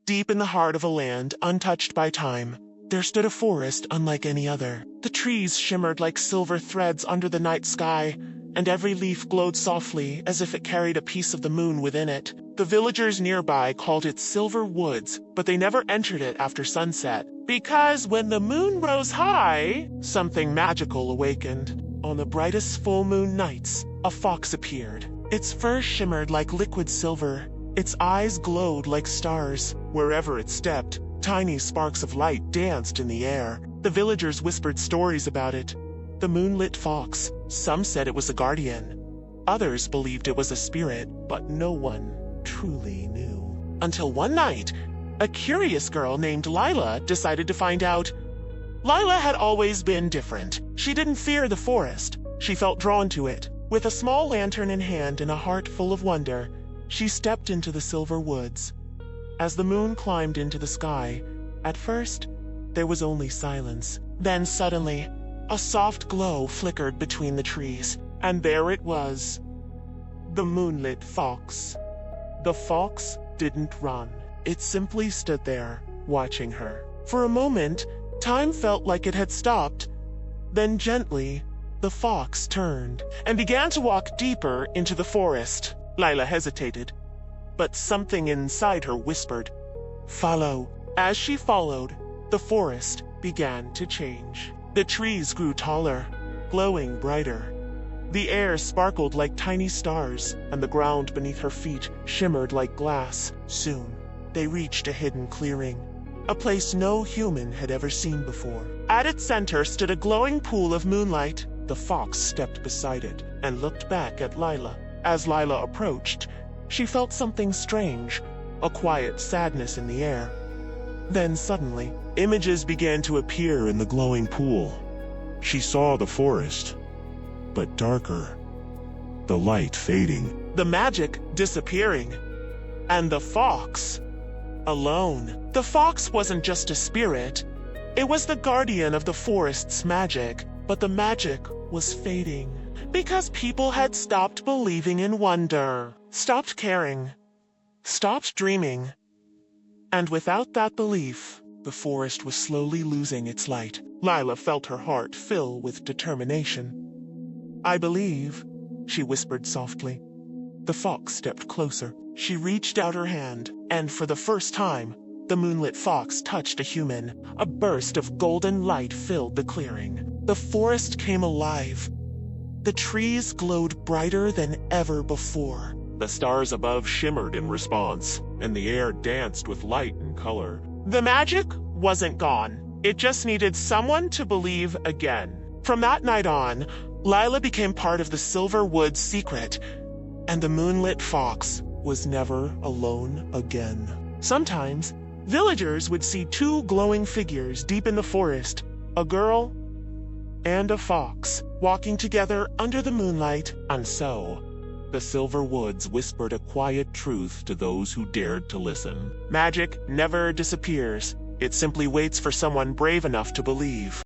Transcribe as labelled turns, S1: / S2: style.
S1: Deep in the heart of a land untouched by time, there stood a forest unlike any other. The trees shimmered like silver threads under the night sky, and every leaf glowed softly as if it carried a piece of the moon within it. The villagers nearby called it Silver Woods, but they never entered it after sunset, because when the moon rose high, something magical awakened. On the brightest full moon nights, a fox appeared. Its fur shimmered like liquid silver. Its eyes glowed like stars. Wherever it stepped, tiny sparks of light danced in the air. The villagers whispered stories about it. The moonlit fox. Some said it was a guardian. Others believed it was a spirit, but no one truly knew. Until one night, a curious girl named Lila decided to find out. Lila had always been different. She didn't fear the forest. She felt drawn to it. With a small lantern in hand and a heart full of wonder, she stepped into the Silver Woods. As the moon climbed into the sky, at first, there was only silence. Then suddenly, a soft glow flickered between the trees, and there it was. The moonlit fox. The fox didn't run. It simply stood there, watching her. For a moment, time felt like it had stopped. Then gently, the fox turned and began to walk deeper into the forest. Lila hesitated, but something inside her whispered, "Follow." As she followed, the forest began to change. The trees grew taller, glowing brighter. The air sparkled like tiny stars, and the ground beneath her feet shimmered like glass. Soon, they reached a hidden clearing, a place no human had ever seen before. At its center stood a glowing pool of moonlight. The fox stepped beside it and looked back at Lila. As Lila approached, she felt something strange, a quiet sadness in the air. Then suddenly, images began to appear in the glowing pool. She saw the forest, but darker, the light fading, the magic disappearing, and the fox alone. The fox wasn't just a spirit, it was the guardian of the forest's magic, but the magic was fading. Because people had stopped believing in wonder, stopped caring, stopped dreaming. And without that belief, the forest was slowly losing its light. Lila felt her heart fill with determination. "I believe," she whispered softly. The fox stepped closer. She reached out her hand, and for the first time, the moonlit fox touched a human. A burst of golden light filled the clearing. The forest came alive. The trees glowed brighter than ever before. The stars above shimmered in response, and the air danced with light and color. The magic wasn't gone. It just needed someone to believe again. From that night on, Lila became part of the Silver Woods secret, and the moonlit fox was never alone again. Sometimes, villagers would see two glowing figures deep in the forest, a girl and a fox, walking together under the moonlight. And so, the Silver Woods whispered a quiet truth to those who dared to listen. Magic never disappears. It simply waits for someone brave enough to believe.